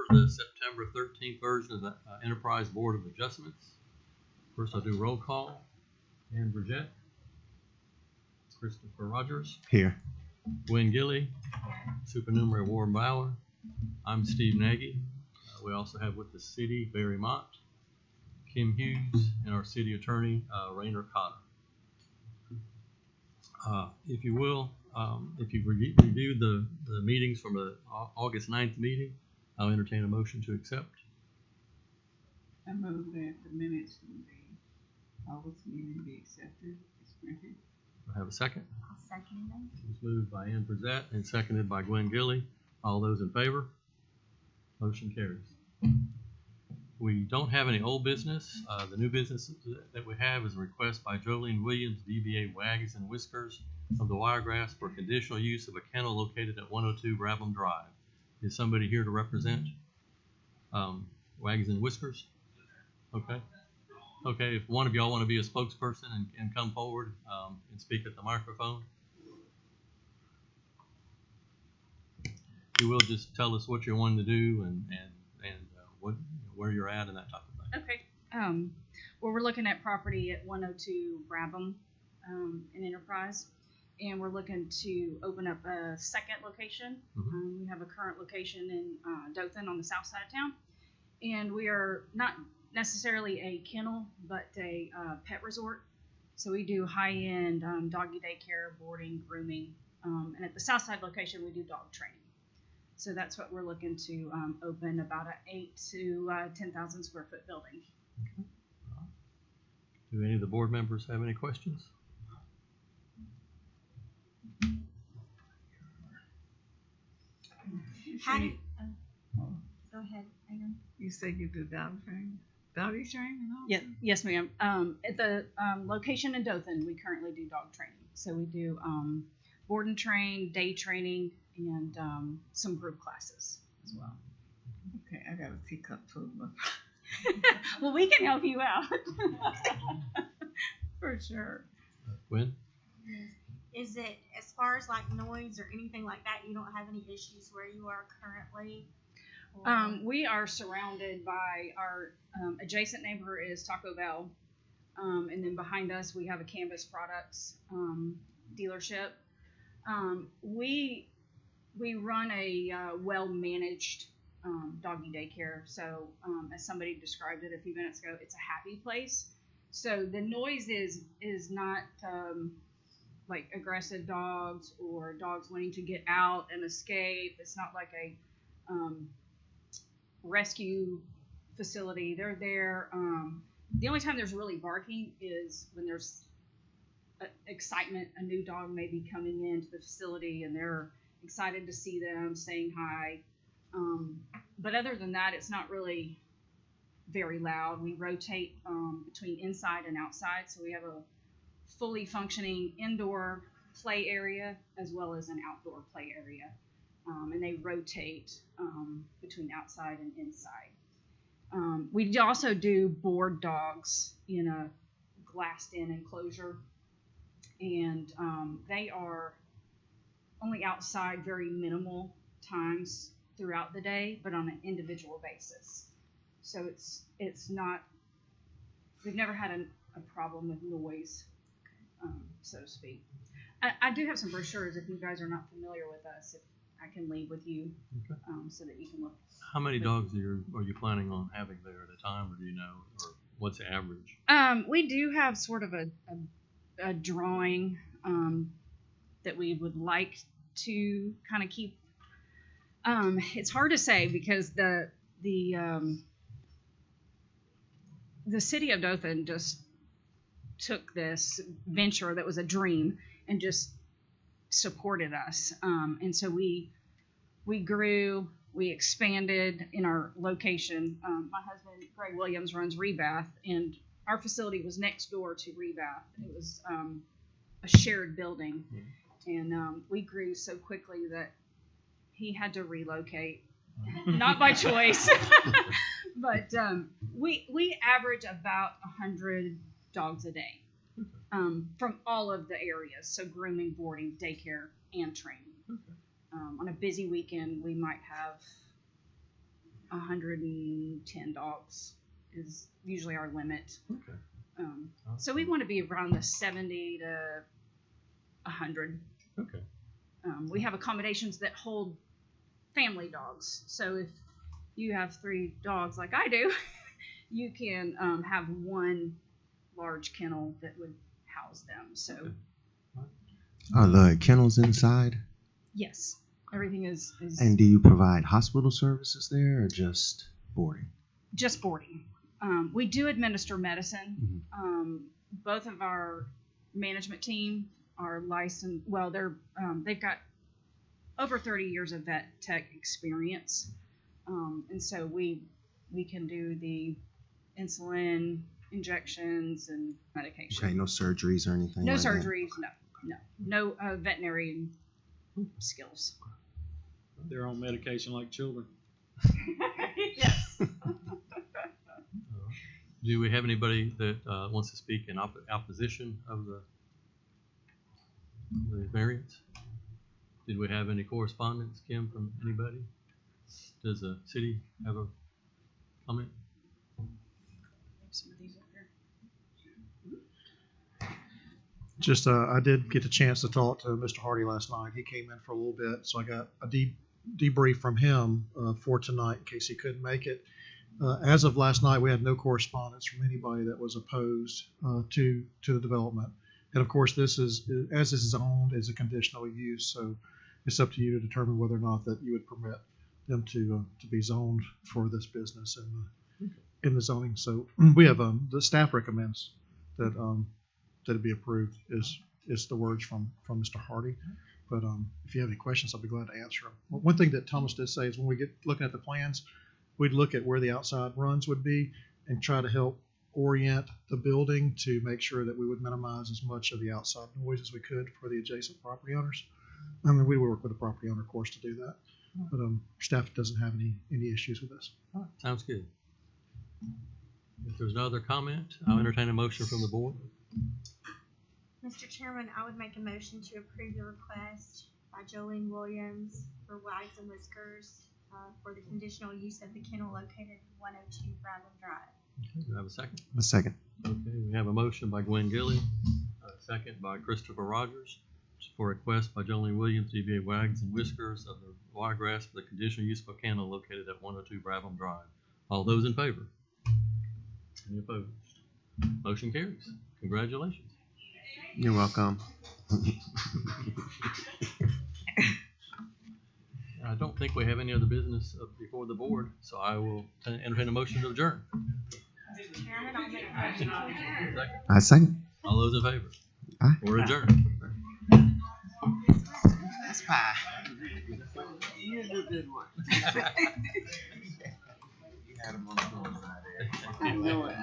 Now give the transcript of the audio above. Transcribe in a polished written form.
the September 13th version of the Enterprise Board of Adjustments. First, I'll do roll call. Ann Bridgette. Christopher Rogers. Here. Gwen Gilly. Supernumerary Warren Bauer. I'm Steve Nagy. We also have with the city Barry Mott, Kim Hughes, and our city attorney, Rainer Cotter. If you will, if you've reviewed the meetings from the August 9th meeting, I'll entertain a motion to accept. I move that the minutes from the August meeting be accepted as printed. Do I have a second? I'll second them. It was moved by Ann Bridgette and seconded by Gwen Gilly. All those in favor? Motion carries. We don't have any old business. The new business that we have is a request by Jolene Williams, DBA Wags and Whiskers of the Wiregrass, for conditional use of a kennel located at 102 Brabham Drive. Is somebody here to represent Wags and Whiskers? Okay. Okay, if one of y'all want to be a spokesperson and come forward and speak at the microphone. You will just tell us what you're wanting to do and where you're at and that type of thing. Okay. Well, we're looking at property at 102 Brabham in Enterprise, and we're looking to open up a second location. We have a current location in Dothan on the south side of town, and we are not necessarily a kennel, but a pet resort. So we do high-end doggy daycare, boarding, grooming, and at the south side location, we do dog training. So that's what we're looking to open, about an 8,000 to 10,000 square foot building. Okay. Do any of the board members have any questions? Go ahead, Megan. You say you do dog training? Doggy training? Yeah, yes, ma'am. At the location in Dothan, we currently do dog training. So we do board and train, day training, and some group classes as well. Okay, I got a teacup full of Well, we can help you out. For sure. Gwen? Is it, as far as like noise or anything like that, you don't have any issues where you are currently? We are surrounded by our adjacent neighbor is Taco Bell. And then behind us, we have a Canvas Products dealership. We run a well-managed doggy daycare. So as somebody described it a few minutes ago, it's a happy place. So the noise is not like aggressive dogs or dogs wanting to get out and escape. It's not like a rescue facility. They're there. The only time there's really barking is when there's excitement. A new dog may be coming into the facility and they're excited to see them, saying hi. But other than that, it's not really very loud. We rotate between inside and outside. So we have a fully functioning indoor play area as well as an outdoor play area. And they rotate between outside and inside. We also do board dogs in a glassed-in enclosure, and they are only outside very minimal times throughout the day, but on an individual basis. So it's not, we've never had a problem with noise, so to speak. I do have some brochures if you guys are not familiar with us. If I can leave with you, okay. So that you can look. How many dogs are you planning on having there at a time, or do you know, or what's the average? We do have sort of a drawing that we would like to kind of keep. It's hard to say because the city of Dothan just took this venture that was a dream and just supported us. And so we grew, we expanded in our location. My husband, Greg Williams, runs Rebath, and our facility was next door to Rebath. It was a shared building. And we grew so quickly that he had to relocate, not by choice. But we average about 100 dogs a day from all of the areas. So grooming, boarding, daycare, and training. On a busy weekend, we might have 110 dogs is usually our limit. Okay. So we want to be around the 70 to 100. Okay. We have accommodations that hold family dogs. So if you have 3 dogs like I do, you can have one large kennel that would house them. So Okay. Are the kennels inside? yes, everything is And do you provide hospital services there or just boarding? just boarding. We do administer medicine. Both of our management team are licensed. Well, they've got over 30 years of vet tech experience, and so we can do the insulin injections and medication. Okay, no surgeries or anything. No like that? surgeries. No veterinary skills. They're on medication like children. Yes. Do we have anybody that wants to speak in opposition of the variance? Did we have any correspondence, Kim, from anybody? Does the city have a comment? Some of these up here. Just, I did get a chance to talk to Mr. Hardy last night. He came in for a little bit, so I got a debrief from him for tonight in case he couldn't make it. As of last night, we had no correspondence from anybody that was opposed to the development. And of course, this is zoned as a conditional use, so it's up to you to determine whether or not that you would permit them to be zoned for this business in the zoning. So we have the staff recommends that that it be approved is the words from Mr. Hardy. But if you have any questions, I'll be glad to answer them. One thing that Thomas did say is when we get looking at the plans, we'd look at where the outside runs would be and try to help orient the building to make sure that we would minimize as much of the outside noise as we could for the adjacent property owners. I mean, we would work with the property owner, of course, to do that. But staff doesn't have any issues with this. All right, sounds good. If there's no other comment, I'll entertain a motion from the board. Mr. Chairman, I would make a motion to approve the request by Jolene Williams for Wags and Whiskers for the conditional use of the kennel located at 102 Brandon Drive. Okay, do I have a second? A second. Okay, we have a motion by Gwen Gilly, a second by Christopher Rogers for a request by Jolene Williams, DBA Wags and Whiskers of the Wiregrass for the conditional use of a kennel located at 102 Brabham Drive. All those in favor? Any opposed? Motion carries. Congratulations. You're welcome. I don't think we have any other business before the board, so I will entertain a motion to adjourn. Mr. Chairman, I'll make a motion to adjourn. Second. I second. All those in favor? Aye. We're adjourned. That's fine. You did a good one. You had him on the floor side there. I know it.